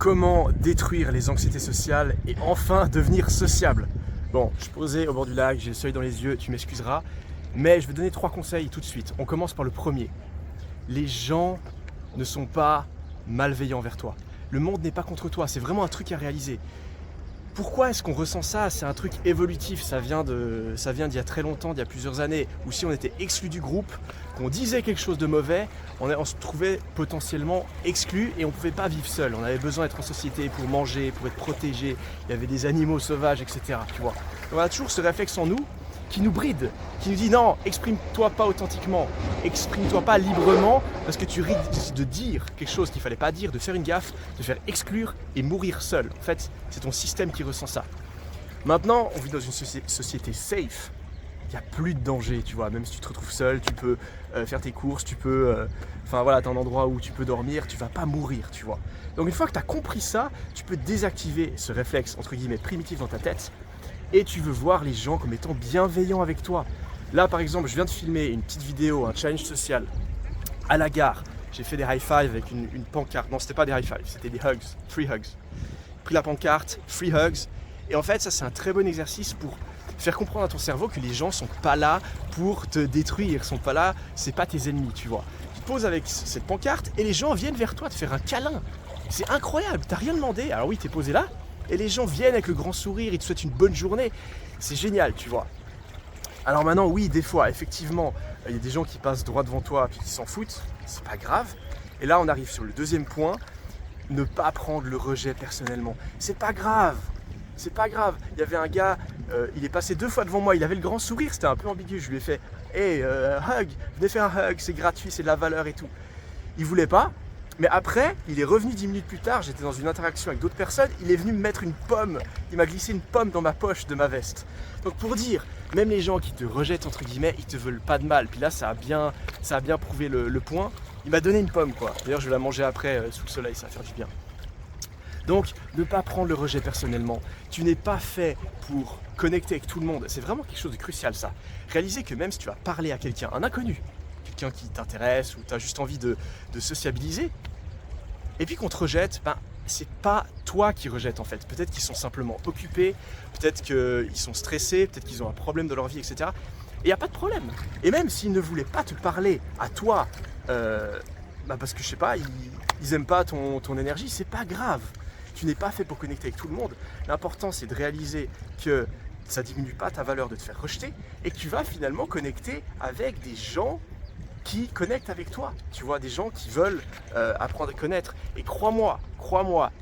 Comment détruire les anxiétés sociales et enfin devenir sociable? Bon, je suis posé au bord du lac, j'ai le soleil dans les yeux, tu m'excuseras, mais je vais donner 3 conseils tout de suite. On commence par le premier. Les gens ne sont pas malveillants envers toi. Le monde n'est pas contre toi, c'est vraiment un truc à réaliser. Pourquoi est-ce qu'on ressent ça? C'est un truc évolutif, ça vient d'il y a très longtemps, d'il y a plusieurs années, où si on était exclu du groupe, qu'on disait quelque chose de mauvais, on se trouvait potentiellement exclu et on ne pouvait pas vivre seul. On avait besoin d'être en société pour manger, pour être protégé, il y avait des animaux sauvages, etc. Tu vois. On a toujours ce réflexe en nous qui nous bride, qui nous dit non, exprime-toi pas authentiquement, exprime-toi pas librement, parce que tu risques de dire quelque chose qu'il fallait pas dire, de faire une gaffe, de faire exclure et mourir seul. En fait, c'est ton système qui ressent ça. Maintenant, on vit dans une société safe. Il n'y a plus de danger, tu vois, même si tu te retrouves seul, tu peux faire tes courses, tu peux... tu as un endroit où tu peux dormir, tu vas pas mourir, tu vois. Donc une fois que tu as compris ça, tu peux désactiver ce réflexe, entre guillemets, primitif dans ta tête, et tu veux voir les gens comme étant bienveillants avec toi. Là, par exemple, je viens de filmer une petite vidéo, un challenge social, à la gare. J'ai fait des high five avec une pancarte. Non, c'était pas des high five, c'était des hugs, free hugs. J'ai pris la pancarte, free hugs, et en fait, ça c'est un très bon exercice pour faire comprendre à ton cerveau que les gens sont pas là pour te détruire, sont pas là, c'est pas tes ennemis, tu vois. Tu te poses avec cette pancarte et les gens viennent vers toi te faire un câlin. C'est incroyable, t'as rien demandé. Alors oui, t'es posé là et les gens viennent avec le grand sourire, ils te souhaitent une bonne journée. C'est génial, tu vois. Alors maintenant, oui, des fois, effectivement, il y a des gens qui passent droit devant toi puis qui s'en foutent, c'est pas grave. Et là, on arrive sur le deuxième point, ne pas prendre le rejet personnellement. C'est pas grave. C'est pas grave, il y avait un gars, il est passé 2 fois devant moi, il avait le grand sourire, c'était un peu ambigu, je lui ai fait « Hey, hug, venez faire un hug, c'est gratuit, c'est de la valeur et tout ». Il voulait pas, mais après, il est revenu 10 minutes plus tard, j'étais dans une interaction avec d'autres personnes, il est venu me mettre une pomme, il m'a glissé une pomme dans ma poche de ma veste. Donc pour dire, même les gens qui te rejettent entre guillemets, ils te veulent pas de mal, puis là ça a bien prouvé le point, il m'a donné une pomme quoi, d'ailleurs je vais la manger après sous le soleil, ça va faire du bien. Donc, ne pas prendre le rejet personnellement. Tu n'es pas fait pour connecter avec tout le monde. C'est vraiment quelque chose de crucial, ça. Réaliser que même si tu vas parler à quelqu'un, un inconnu, quelqu'un qui t'intéresse ou tu as juste envie de sociabiliser, et puis qu'on te rejette, c'est pas toi qui rejette en fait. Peut-être qu'ils sont simplement occupés, peut-être qu'ils sont stressés, peut-être qu'ils ont un problème dans leur vie, etc. Et il n'y a pas de problème. Et même s'ils ne voulaient pas te parler à toi, parce que je sais pas, ils aiment pas ton énergie, c'est pas grave. Tu n'es pas fait pour connecter avec tout le monde. L'important, c'est de réaliser que ça ne diminue pas ta valeur de te faire rejeter et que tu vas finalement connecter avec des gens qui connectent avec toi. Tu vois, des gens qui veulent apprendre à connaître. Et crois-moi,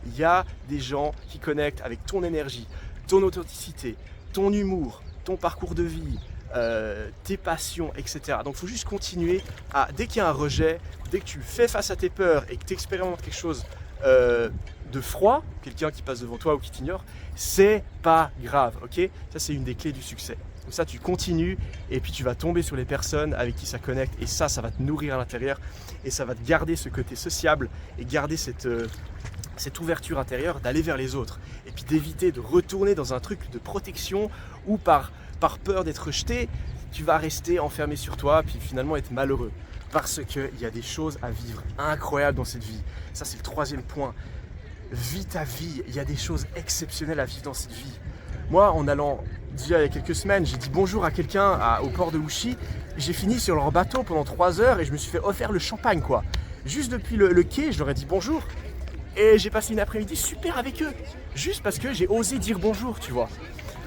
il y a des gens qui connectent avec ton énergie, ton authenticité, ton humour, ton parcours de vie, tes passions, etc. Donc il faut juste continuer à, dès qu'il y a un rejet, dès que tu fais face à tes peurs et que tu expérimentes quelque chose de froid, quelqu'un qui passe devant toi ou qui t'ignore, c'est pas grave, ok? Ça c'est une des clés du succès. Comme ça tu continues et puis tu vas tomber sur les personnes avec qui ça connecte et ça va te nourrir à l'intérieur et ça va te garder ce côté sociable et garder cette ouverture intérieure d'aller vers les autres et puis d'éviter de retourner dans un truc de protection où par peur d'être rejeté, tu vas rester enfermé sur toi puis finalement être malheureux parce qu'il y a des choses à vivre incroyables dans cette vie. Ça c'est le 3e point. Vis ta vie, il y a des choses exceptionnelles à vivre dans cette vie. Moi, en allant, déjà il y a quelques semaines, j'ai dit bonjour à quelqu'un au port de Wuxi. J'ai fini sur leur bateau pendant 3 heures et je me suis fait offrir le champagne, quoi. Juste depuis le quai, je leur ai dit bonjour. Et j'ai passé une après-midi super avec eux. Juste parce que j'ai osé dire bonjour, tu vois.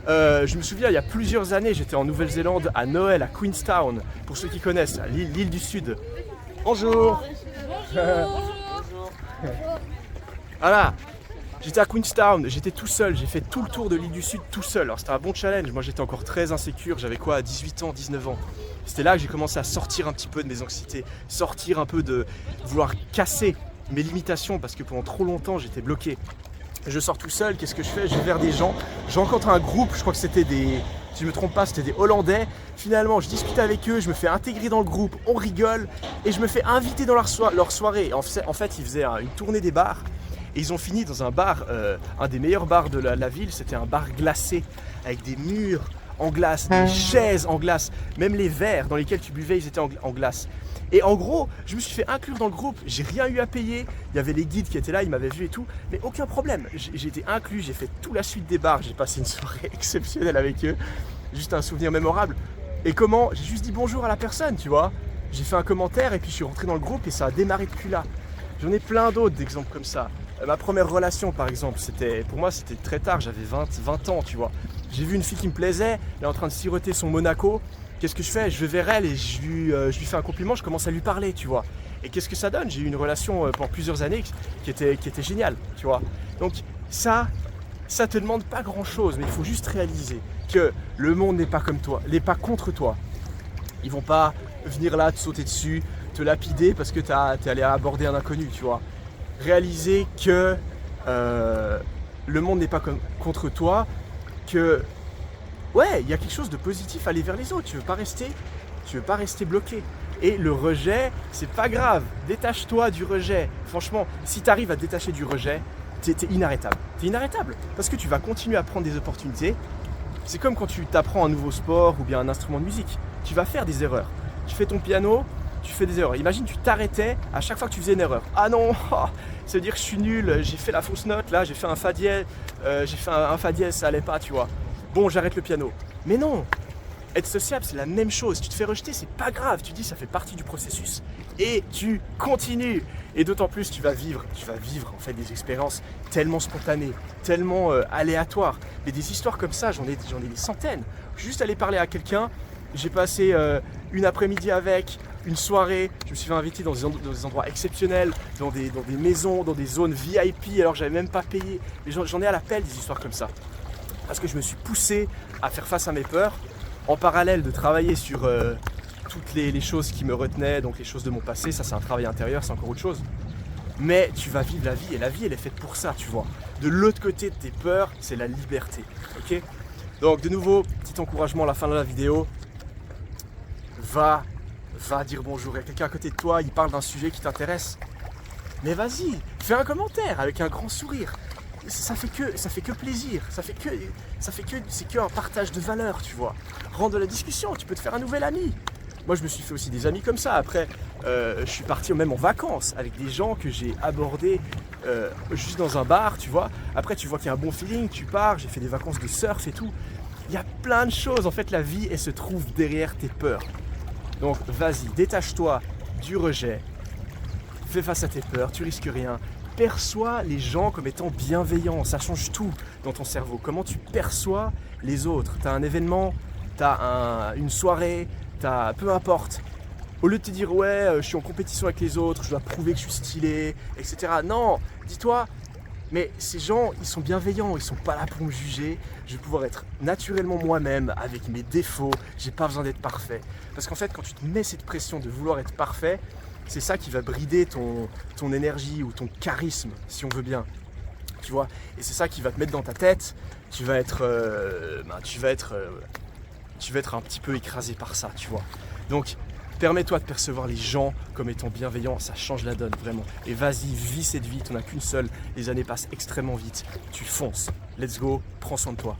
Je me souviens, il y a plusieurs années, j'étais en Nouvelle-Zélande, à Noël, à Queenstown. Pour ceux qui connaissent, l'île du Sud. Bonjour. Bonjour. Voilà, j'étais à Queenstown, j'étais tout seul, j'ai fait tout le tour de l'île du Sud tout seul. Alors c'était un bon challenge, moi j'étais encore très insécure, j'avais quoi, 18 ans, 19 ans. C'était là que j'ai commencé à sortir un petit peu de mes anxiétés, sortir un peu de vouloir casser mes limitations parce que pendant trop longtemps j'étais bloqué. Je sors tout seul, qu'est-ce que je fais? Je vais vers des gens, je rencontre un groupe, je crois que c'était si je ne me trompe pas, c'était des Hollandais. Finalement, je discute avec eux, je me fais intégrer dans le groupe, on rigole et je me fais inviter dans leur soirée. En fait, ils faisaient une tournée des bars. Et ils ont fini dans un bar, un des meilleurs bars de la ville, c'était un bar glacé, avec des murs en glace, des chaises en glace, même les verres dans lesquels tu buvais, ils étaient en glace. Et en gros, je me suis fait inclure dans le groupe, j'ai rien eu à payer, il y avait les guides qui étaient là, ils m'avaient vu et tout, mais aucun problème. J'ai été inclus, j'ai fait toute la suite des bars, j'ai passé une soirée exceptionnelle avec eux, juste un souvenir mémorable. Et comment? J'ai juste dit bonjour à la personne, tu vois. J'ai fait un commentaire et puis je suis rentré dans le groupe et ça a démarré depuis là. J'en ai plein d'autres d'exemples comme ça. Ma première relation par exemple, pour moi c'était très tard, j'avais 20 ans, tu vois. J'ai vu une fille qui me plaisait, elle est en train de siroter son Monaco. Qu'est-ce que je fais? Je vais vers elle et je lui fais un compliment, je commence à lui parler, tu vois. Et qu'est-ce que ça donne? J'ai eu une relation pendant plusieurs années qui était géniale, tu vois. Donc ça te demande pas grand-chose, mais il faut juste réaliser que le monde n'est pas comme toi, n'est pas contre toi. Ils vont pas venir là te sauter dessus, te lapider parce que t'es allé aborder un inconnu, tu vois. Réaliser que le monde n'est pas contre toi, que ouais, il y a quelque chose de positif à aller vers les autres. Tu veux pas rester bloqué. Et le rejet, c'est pas grave. Détache-toi du rejet. Franchement, si tu arrives à te détacher du rejet, t'es inarrêtable. T'es inarrêtable parce que tu vas continuer à prendre des opportunités. C'est comme quand tu t'apprends un nouveau sport ou bien un instrument de musique. Tu vas faire des erreurs. Tu fais ton piano, tu fais des erreurs. Imagine, tu t'arrêtais à chaque fois que tu faisais une erreur. Ah non, ça veut dire que je suis nul, j'ai fait la fausse note, là, j'ai fait un fa dièse, ça allait pas, tu vois. Bon, j'arrête le piano. Mais non, être sociable, c'est la même chose. Tu te fais rejeter, c'est pas grave. Tu dis, ça fait partie du processus. Et tu continues. Et d'autant plus, tu vas vivre en fait des expériences tellement spontanées, tellement aléatoires. Mais des histoires comme ça, j'en ai des centaines. Juste aller parler à quelqu'un, j'ai passé une après-midi avec, une soirée, je me suis fait inviter dans des endroits exceptionnels, dans des maisons, dans des zones VIP, alors que j'avais même pas payé. Mais j'en ai à l'appel des histoires comme ça. Parce que je me suis poussé à faire face à mes peurs, en parallèle de travailler sur toutes les choses qui me retenaient, donc les choses de mon passé. Ça, c'est un travail intérieur, c'est encore autre chose. Mais tu vas vivre la vie, et la vie, elle est faite pour ça, tu vois. De l'autre côté de tes peurs, c'est la liberté, ok? Donc, de nouveau, petit encouragement à la fin de la vidéo. Va dire bonjour. Il y a quelqu'un à côté de toi, il parle d'un sujet qui t'intéresse. Mais vas-y, fais un commentaire avec un grand sourire. Ça fait que plaisir. C'est que un partage de valeurs, tu vois. Rends de la discussion, tu peux te faire un nouvel ami. Moi, je me suis fait aussi des amis comme ça. Après, je suis parti même en vacances avec des gens que j'ai abordés juste dans un bar, tu vois. Après, tu vois qu'il y a un bon feeling, tu pars. J'ai fait des vacances de surf et tout. Il y a plein de choses. En fait, la vie, elle se trouve derrière tes peurs. Donc, vas-y, détache-toi du rejet. Fais face à tes peurs, tu risques rien. Perçois les gens comme étant bienveillants. Ça change tout dans ton cerveau. Comment tu perçois les autres. Tu as un événement, tu as une soirée, peu importe. Au lieu de te dire ouais, je suis en compétition avec les autres, je dois prouver que je suis stylé, etc. Non, dis-toi, mais ces gens, ils sont bienveillants, ils sont pas là pour me juger. Je vais pouvoir être naturellement moi-même avec mes défauts. J'ai pas besoin d'être parfait. Parce qu'en fait, quand tu te mets cette pression de vouloir être parfait, c'est ça qui va brider ton énergie ou ton charisme, si on veut bien. Tu vois, et c'est ça qui va te mettre dans ta tête. Tu vas être un petit peu écrasé par ça, tu vois. Donc, permets-toi de percevoir les gens comme étant bienveillants, ça change la donne, vraiment. Et vas-y, vis cette vie, t'en as qu'une seule, les années passent extrêmement vite. Tu fonces, let's go, prends soin de toi.